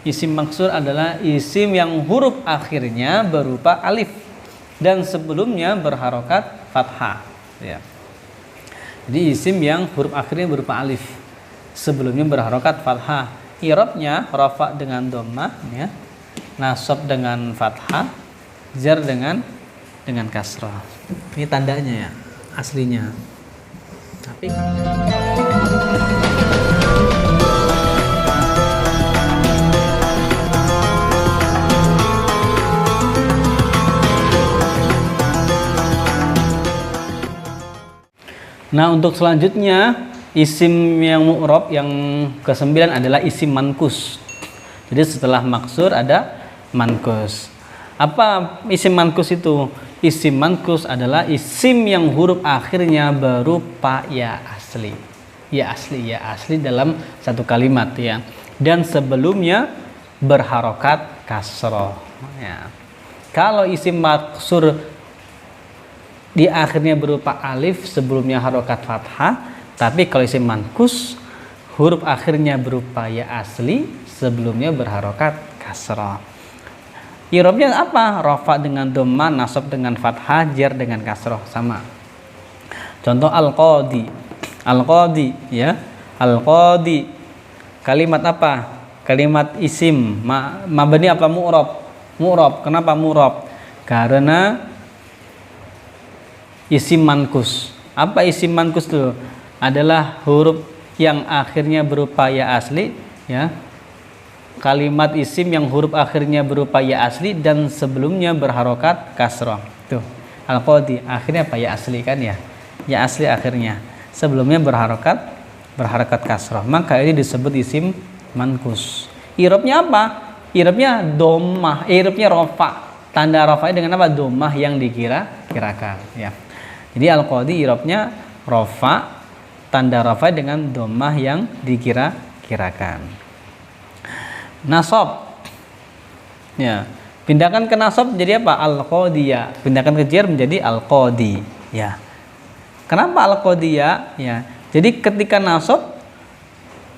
Isim maksur adalah isim yang huruf akhirnya berupa alif dan sebelumnya berharokat fathah. Ya. Jadi isim yang huruf akhirnya berupa alif, sebelumnya berharokat fathah. I'rabnya rafa dengan dhammah, ya. Nasab dengan fathah, jar dengan kasrah. Ini tandanya ya, aslinya. Tapi nah, untuk selanjutnya isim yang mu'rab yang ke-9 adalah isim mankus. Jadi setelah maksur ada mankus. Apa isim mankus itu? Isim mankus adalah isim yang huruf akhirnya berupa ya asli. Ya asli dalam satu kalimat ya. Dan sebelumnya berharokat kasroh. Ya. Kalau isim maksur di akhirnya berupa alif, sebelumnya harokat fathah. Tapi kalau isim mankus huruf akhirnya berupa ya asli, sebelumnya berharokat kasrah. I'rabnya apa? Rafa dengan dhammah, nasab dengan fathah, jar dengan kasrah, sama. Contoh al-qadi. Al-qadi ya. Al-qadi. Kalimat apa? Kalimat isim mabni apa mu'rab? Mu'rab. Kenapa mu'rab? Karena isim mankus. Apa isim mankus itu? Adalah huruf yang akhirnya berupa ya asli, ya. Kalimat isim yang huruf akhirnya berupa ya asli dan sebelumnya berharokat kasrah. Tuh. Al-qadi akhirnya apa? Ya asli kan ya. Ya asli akhirnya. Sebelumnya berharokat kasrah. Maka ini disebut isim mankus. I'rabnya apa? I'rabnya dhammah, i'rabnya rafa. Tanda rafa'nya dengan apa? Dhammah yang dikira-kirakan, ya. Jadi al-qadi i'rabnya rafa, tanda rafa dengan dhammah yang dikira-kirakan. Nasab. Ya. Pindahkan ke nasab jadi apa? Al-qadiyah. Pindahkan ke jar menjadi al-qadi, ya. Kenapa al-qadiyah? Ya. Jadi ketika nasab,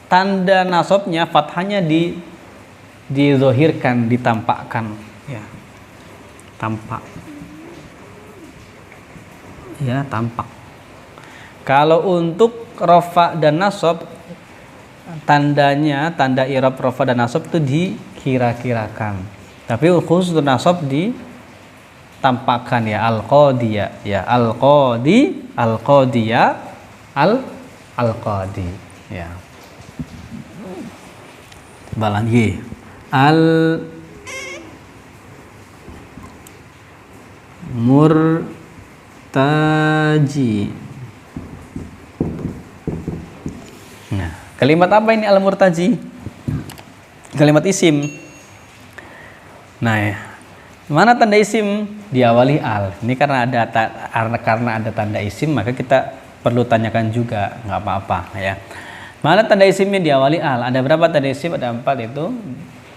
tanda nasabnya fathahnya dizahirkan, ditampakkan, ya. Tampak. Ya, tampak. Kalau untuk rafa dan nasab, tandanya, tanda i'rab rafa dan nasab itu dikira-kirakan. Tapi khusus untuk nasab ditampakkan, ya, al-qadiyah, ya, al-qadi, al-qadiyah, al-qadi, ya. Balangi al-murtaji. Nah, kalimat apa ini al-murtaji? Kalimat isim. Nah, ya. Mana tanda isim? Diawali al. Ini karena ada tanda isim, maka kita perlu tanyakan juga, nggak apa-apa, ya. Mana tanda isimnya diawali al? Ada berapa tanda isim? Ada 4 itu.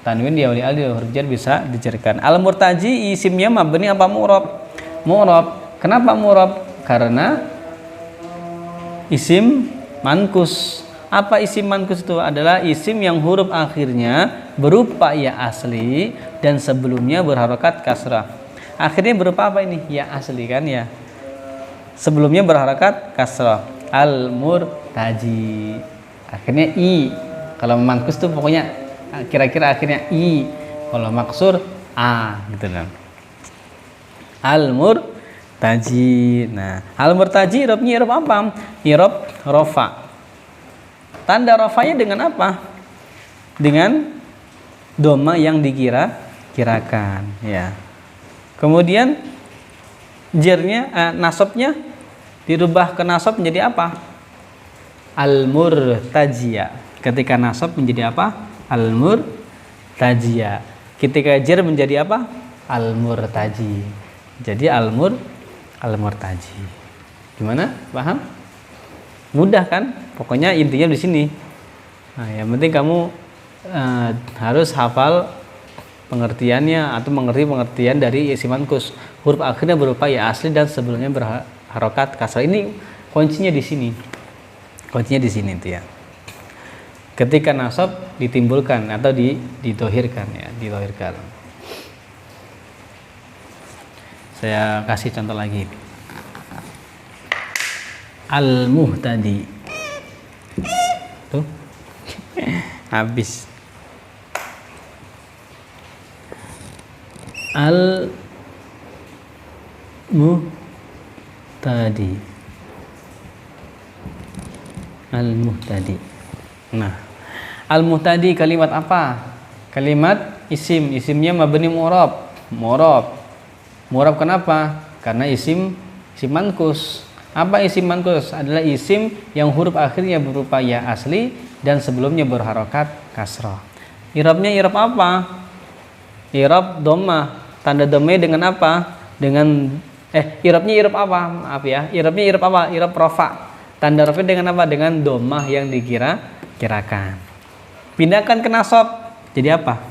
Tanwin diawali al, di huruf jar bisa diceritakan. Al-murtaji isimnya mabni apa mu'rab? Mu'rab. Kenapa mu'rab? Karena isim mankus. Apa isim mankus itu? Adalah isim yang huruf akhirnya berupa ya asli dan sebelumnya berharokat kasrah. Akhirnya berupa apa ini? Ya asli kan ya. Sebelumnya berharokat kasrah. Al-murtaji. Akhirnya i. Kalau mankus tuh pokoknya kira-kira akhirnya i. Kalau maksur a gitu kan. Al-murtaji. Nah, al-murtaji i'rabnya i'rab apa? I'rab rafa. Tanda rafanya dengan apa? Dengan dhammah yang dikira-kirakan, ya. Kemudian jarnya, nasabnya dirubah ke nasab menjadi apa? Al-murtajiyah. Ketika nasab menjadi apa? Al-murtajiyah. Ketika jar menjadi apa? Al-murtaji. Jadi al-murtaji. Gimana? Paham? Mudah kan? Pokoknya intinya di sini. Nah, yang penting kamu harus hafal pengertiannya atau mengerti pengertian dari isim mankus. Huruf akhirnya berupa ya asli dan sebelumnya berharokat kasrah. Ini kuncinya di sini. Kuncinya di sini itu ya. ketika nasab ditimbulkan atau didohirkan ya, didohirkan. Saya kasih contoh lagi. Al-muhtadi. Tuh. Habis. Al-muhtadi. Al-muhtadi. Nah, al-muhtadi kalimat apa? Kalimat isim. Isimnya mabni mu'rab. Mu'rab kenapa? Karena isim mankus. Apa isim mankus? Adalah isim yang huruf akhirnya berupa ya asli dan sebelumnya berharokat kasrah. I'rabnya i'rab apa? I'rab dhammah. Tanda dhammah dengan apa? I'rabnya i'rab apa? Maaf ya. I'rabnya i'rab apa? I'rab rafa. Tanda rafa dengan apa? Dengan dhammah yang dikira-kirakan. Pindahkan ke nasab. Jadi apa?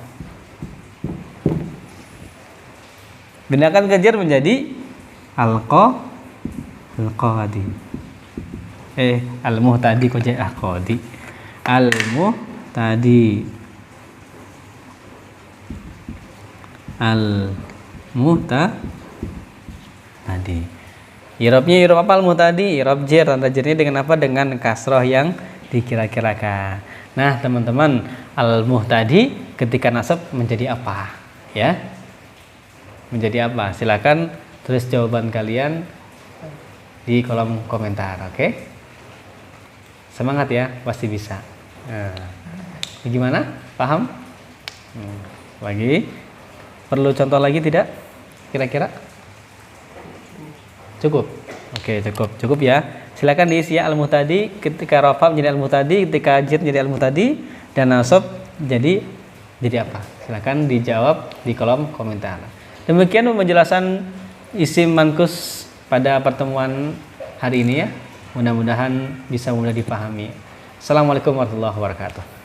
Pindahkan ke jar menjadi al-qadi. Al-muhtadi kok jadi qadi. Al-muhtadi. Al-muhtadi. I'rabnya i'rab apa al-muhtadi? I'rab jar, tanda jarnya dengan apa? Dengan kasroh yang dikira-kirakan. Nah, teman-teman, al-muhtadi ketika nasab menjadi apa? Ya. Menjadi apa? Silakan tulis jawaban kalian di kolom komentar, oke? Semangat ya, pasti bisa. Nah, bagaimana? Paham? Lagi? Perlu contoh lagi tidak? Kira-kira? Cukup? Oke, cukup ya. Silakan diisi ya, al-muhtadi ketika rafa menjadi al-muhtadi, ketika jar menjadi al-muhtadi, dan nasab jadi apa? Silakan dijawab di kolom komentar. Demikian penjelasan isim mankus pada pertemuan hari ini ya. Mudah-mudahan bisa mudah dipahami. Assalamualaikum warahmatullahi wabarakatuh.